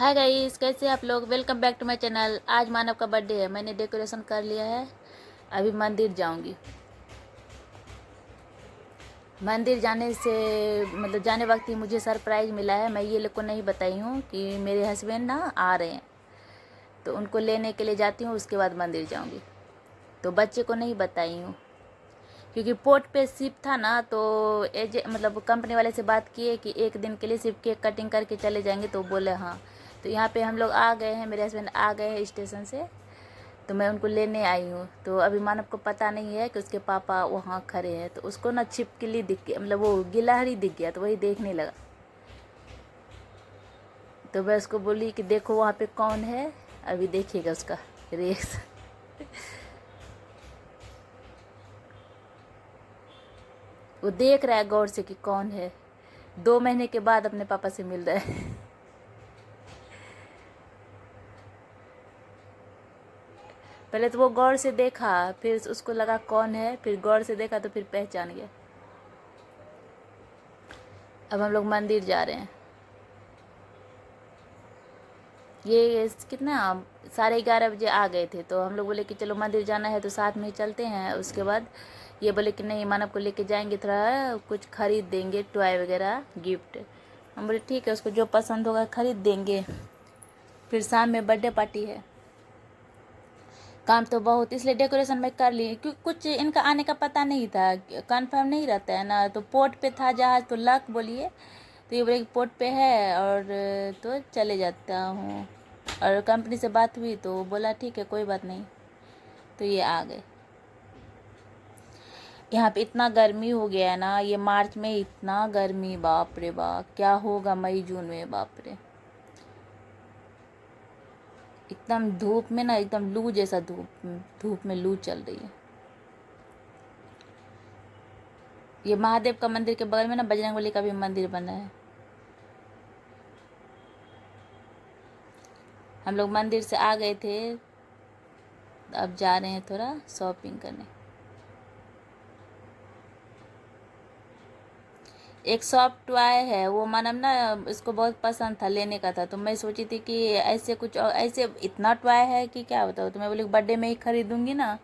Hi guys, कैसे आप लोग। Welcome back to my channel. आज मानव का बर्थडे है। मैंने डेकोरेशन कर लिया है। अभी मंदिर जाऊंगी। मंदिर जाने से जाने वक्त ही मुझे सरप्राइज़ मिला है। मैं ये लोग को नहीं बताई हूँ कि मेरे हस्बैंड ना आ रहे हैं, तो उनको लेने के लिए जाती हूँ, उसके बाद मंदिर जाऊँगी। तो बच्चे को नहीं बताई हूँ क्योंकि पोर्ट पे शिप था ना, तो कंपनी वाले से बात किए कि एक दिन के लिए सिर्फ केक कटिंग करके चले जाएंगे, तो बोले हाँ। तो यहाँ पे हम लोग आ गए हैं, मेरे हस्बैंड आ गए हैं स्टेशन से, तो मैं उनको लेने आई हूँ। तो अभी मानव को पता नहीं है कि उसके पापा वहाँ खड़े हैं, तो उसको ना छिपकली दिख गया, वो गिलहरी दिख गया, तो वही देखने लगा। तो मैं उसको बोली कि देखो वहाँ पे कौन है। अभी देखिएगा उसका रिएक्शन। वो देख रहा है गौर से कि कौन है। 2 महीने के बाद अपने पापा से मिल रहा है। पहले तो वो गौर से देखा, फिर उसको लगा कौन है, फिर गौर से देखा तो फिर पहचान गया। अब हम लोग मंदिर जा रहे हैं। ये कितना 11:30 बजे आ गए थे, तो हम लोग बोले कि चलो मंदिर जाना है तो साथ में ही चलते हैं। उसके बाद ये बोले कि नहीं, मानव को लेके जाएंगे, थोड़ा कुछ खरीद देंगे, टॉय वगैरह गिफ्ट। हम बोले ठीक है, उसको जो पसंद होगा खरीद देंगे। फिर शाम में बर्थडे पार्टी है। काम तो बहुत, इसलिए डेकोरेशन में कर ली क्योंकि कुछ इनका आने का पता नहीं था, कंफर्म नहीं रहता है ना। तो पोर्ट पे था जहाज, तो लक बोलिए, तो ये बोले कि पोर्ट पे है और तो चले जाता हूँ। और कंपनी से बात हुई तो बोला ठीक है, कोई बात नहीं। तो ये आ गए। यहाँ पे इतना गर्मी हो गया है ना, ये मार्च में इतना गर्मी, बाप रे बाप, क्या होगा मई जून में, बाप रे। एकदम धूप में ना, एकदम लू जैसा धूप धूप में लू चल रही है। ये महादेव का मंदिर के बगल में ना बजरंगबली का भी मंदिर बना है। हम लोग मंदिर से आ गए थे, अब जा रहे हैं थोड़ा शॉपिंग करने। एक सॉफ्ट टॉय है, वो मानव ना इसको बहुत पसंद था, लेने का था। तो मैं सोची थी कि ऐसे कुछ ऐसे इतना टॉय है कि क्या बताओ। तो मैं बोली बर्थडे में ही खरीदूंगी ना,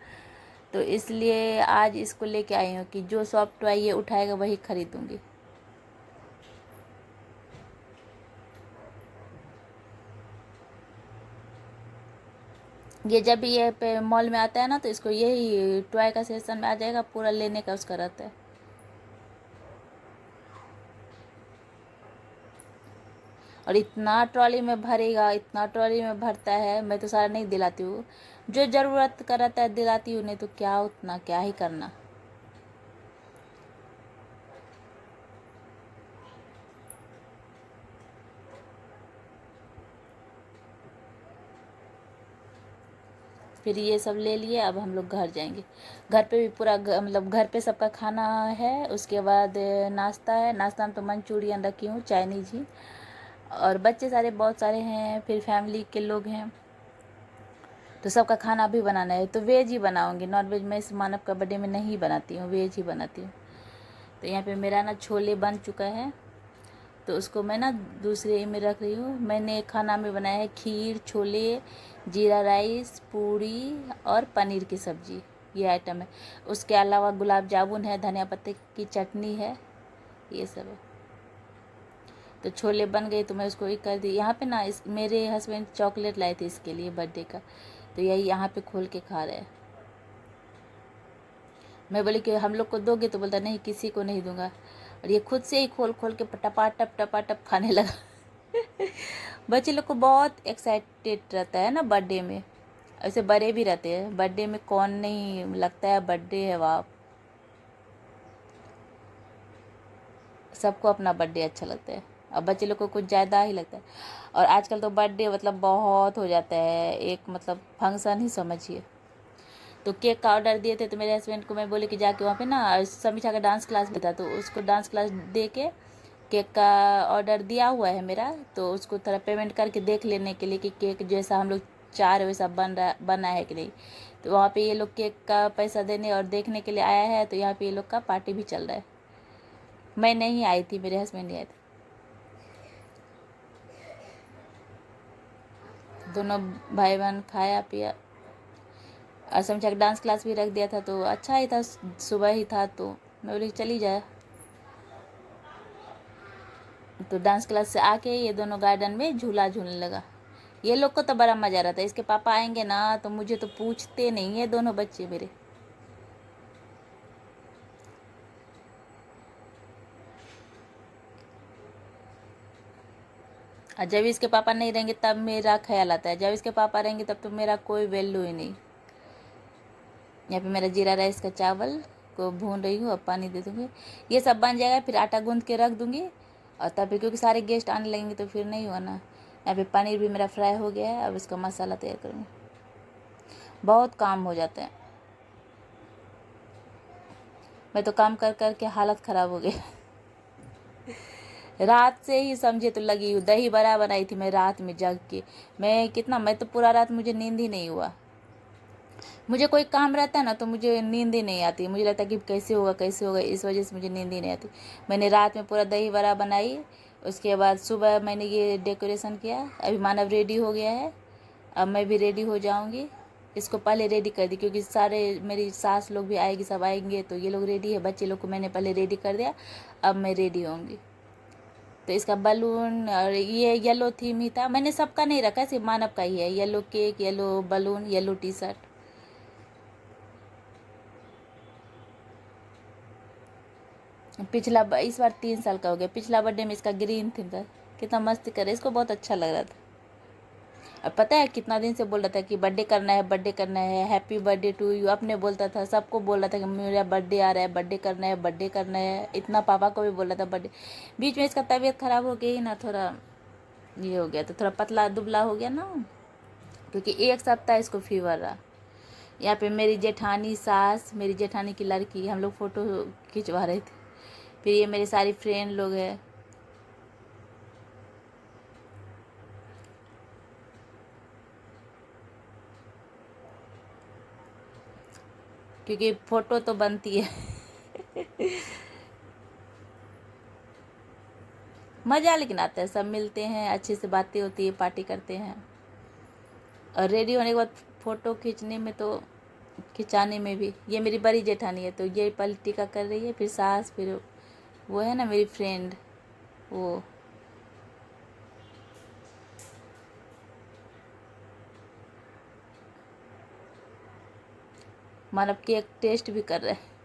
तो इसलिए आज इसको लेके आई हूँ कि जो सॉफ्ट टॉय ये उठाएगा वही खरीदूंगी। ये जब भी ये पे मॉल में आता है ना, तो इसको यही टॉय का सेक्शन में आ जाएगा, पूरा लेने का उसका रहता है। और इतना ट्रॉली में भरेगा, इतना ट्रॉली में भरता है, मैं तो सारा नहीं दिलाती हूँ। जो ज़रूरत का रहता है दिलाती हूँ, नहीं तो क्या उतना क्या ही करना। फिर ये सब ले लिए, अब हम लोग घर जाएंगे। घर पे भी पूरा घर पे सबका खाना है। उसके बाद नाश्ता है। नाश्ता में तो मंचूरियन रखी हूँ, चाइनीज ही। और बच्चे सारे बहुत सारे हैं, फिर फैमिली के लोग हैं, तो सबका खाना भी बनाना है। तो वेज ही बनाऊंगी, नॉन वेज मैं इस मानव का बर्थडे में नहीं बनाती हूँ, वेज ही बनाती हूँ। तो यहाँ पे मेरा ना छोले बन चुका है, तो उसको मैं ना दूसरे में रख रही हूँ। मैंने खाना में बनाया है खीर, छोले, जीरा राइस, पूरी और पनीर की सब्ज़ी, ये आइटम है। उसके अलावा गुलाब जामुन है, धनिया पत्ते की चटनी है, ये सब है। तो छोले बन गए, तो मैं उसको एक कर दी। यहाँ पे ना मेरे हस्बैंड चॉकलेट लाए थे इसके लिए बर्थडे का, तो यही यहाँ पे खोल के खा रहे हैं। मैं बोली कि हम लोग को दोगे, तो बोलता नहीं, किसी को नहीं दूंगा। और ये खुद से ही खोल खोल के टपा टप खाने लगा। बच्चे लोग को बहुत एक्साइटेड रहता है ना बर्थडे में। ऐसे बड़े भी रहते हैं, बर्थडे में कौन नहीं लगता है बर्थडे है, वाह। सबको अपना बर्थडे अच्छा लगता है, अब बच्चे लोग को कुछ ज़्यादा ही लगता है। और आजकल तो बर्थडे बहुत हो जाता है, एक फंक्शन ही समझिए। तो केक का ऑर्डर दिए थे, तो मेरे हस्बैंड को मैं बोले कि जाके वहाँ पे ना समीक्षा का डांस क्लास भी था, तो उसको डांस क्लास दे के केक का ऑर्डर दिया हुआ है मेरा, तो उसको थोड़ा पेमेंट करके देख लेने के लिए कि केक जैसा हम लोग चाह रहे वैसा बना है कि नहीं। तो वहाँ पे ये लोग केक का पैसा देने और देखने के लिए आया है, तो यहाँ पे ये लोग का पार्टी भी चल रहा है। मैं नहीं आई थी, मेरे हस्बैंड ही आए थे। दोनों भाई बहन खाया पिया, और समझा डांस क्लास भी रख दिया था तो अच्छा ही था, सुबह ही था तो मैं बोली चली जाए। तो डांस क्लास से आके ये दोनों गार्डन में झूला झूलने लगा। ये लोग को तो बड़ा मजा रहता है, इसके पापा आएंगे ना तो मुझे तो पूछते नहीं है दोनों बच्चे मेरे। और जब इसके पापा नहीं रहेंगे तब मेरा ख्याल आता है, जब इसके पापा रहेंगे तब तो मेरा कोई वैल्यू ही नहीं। यहाँ पे मेरा जीरा राइस का चावल को भून रही हूँ, अब पानी दे दूँगी, ये सब बन जाएगा, फिर आटा गूंद के रख दूँगी। और तब फिर क्योंकि सारे गेस्ट आने लगेंगे तो फिर नहीं हुआ ना। यहाँ पे पनीर भी मेरा फ्राई हो गया है, अब इसका मसाला तैयार करूँगी। बहुत काम हो जाते हैं, मैं तो काम कर कर के हालत ख़राब हो गई। रात से ही समझे तो लगी हूँ, दही बड़ा बनाई थी मैं रात में जग के। मैं तो पूरा रात मुझे नींद ही नहीं हुआ। मुझे कोई काम रहता है ना तो मुझे नींद ही नहीं आती, मुझे लगता है कि कैसे होगा कैसे होगा, इस वजह से मुझे नींद ही नहीं आती। मैंने रात में पूरा दही बड़ा बनाई, उसके बाद सुबह मैंने ये डेकोरेशन किया। अभी मानव रेडी हो गया है, अब मैं भी रेडी हो जाऊँगी। इसको पहले रेडी कर दी क्योंकि सारे मेरी सास लोग भी आएगी, सब आएंगे तो ये लोग रेडी है। बच्चे लोग को मैंने पहले रेडी कर दिया, अब मैं रेडी होंगी। तो इसका बलून और ये येलो थीम ही था, मैंने सबका नहीं रखा, सिर्फ मानव का ही है। Yellow cake, yellow balloon, yellow T shirt. इस बार 3 साल का हो गया। पिछला बर्थडे में इसका ग्रीन थीम था, कितना मस्ती करे, इसको बहुत अच्छा लग रहा था। अब पता है कितना दिन से बोल रहा था कि बर्थडे करना है, बर्थडे करना है, हैप्पी बर्थडे टू यू। अपने बोलता था, सबको बोल रहा था कि मेरा बर्थडे आ रहा है, बर्थडे करना है, बर्थडे करना है। इतना पापा को भी बोल रहा था बर्थडे। बीच में इसका तबीयत खराब हो गई ना, थोड़ा ये हो गया, तो थोड़ा पतला दुबला हो गया ना, क्योंकि 1 सप्ताह इसको फीवर रहा। यहाँ पे मेरी जेठानी सास, मेरी जेठानी की लड़की, हम लोग फ़ोटो खिंचवा रहे थे। फिर ये मेरी सारी फ्रेंड लोग हैं। क्योंकि फ़ोटो तो बनती है। मज़ा लेकिन आता है, सब मिलते हैं, अच्छे से बातें होती है, पार्टी करते हैं। और रेडी होने के बाद फ़ोटो खींचने में तो, खिंचाने में भी, ये मेरी बड़ी जेठानी है तो ये पहले टीका कर रही है, फिर सास, फिर वो है ना मेरी फ्रेंड वो। मानव केक टेस्ट भी कर रहा है।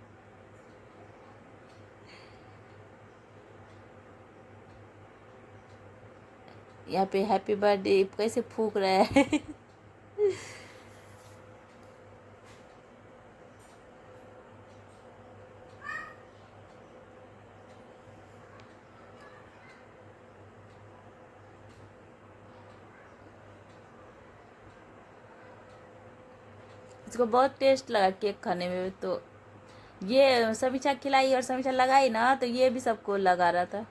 यहाँ पे हैप्पी बर्थडे कैसे फूक रहा है। इसको बहुत टेस्ट लगा केक खाने में, तो ये समीक्षा खिलाई और समीक्षा लगाई ना तो ये भी सबको लगा रहा था।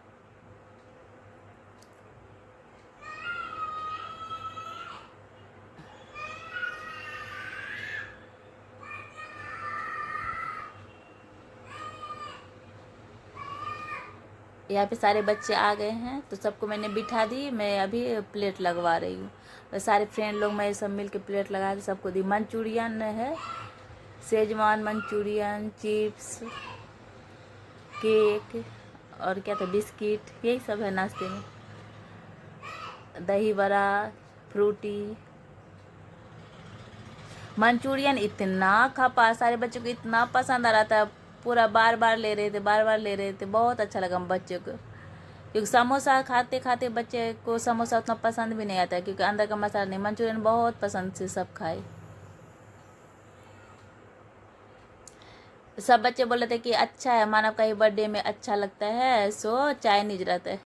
यहाँ पे सारे बच्चे आ गए हैं तो सबको मैंने बिठा दी, मैं अभी प्लेट लगवा रही हूँ। और सारे फ्रेंड लोग मैं सब मिल के प्लेट लगा के सबको दी। मंचूरियन है, सेजवान मंचूरियन, चिप्स, केक और क्या था, बिस्किट, यही सब है नाश्ते में। दही बड़ा, फ्रूटी। मंचूरियन इतना खपा, सारे बच्चों को इतना पसंद आ रहा था, पूरा बार बार ले रहे थे, बार बार ले रहे थे। बहुत अच्छा लगा बच्चों को, क्योंकि समोसा खाते खाते बच्चे को समोसा उतना पसंद भी नहीं आता है, क्योंकि अंदर का मसाला नहीं। मंचूरियन बहुत पसंद से सब खाए। सब बच्चे बोल रहे थे कि अच्छा है, मानव का ही बर्थडे में अच्छा लगता है, सो चाइनीज रहता है।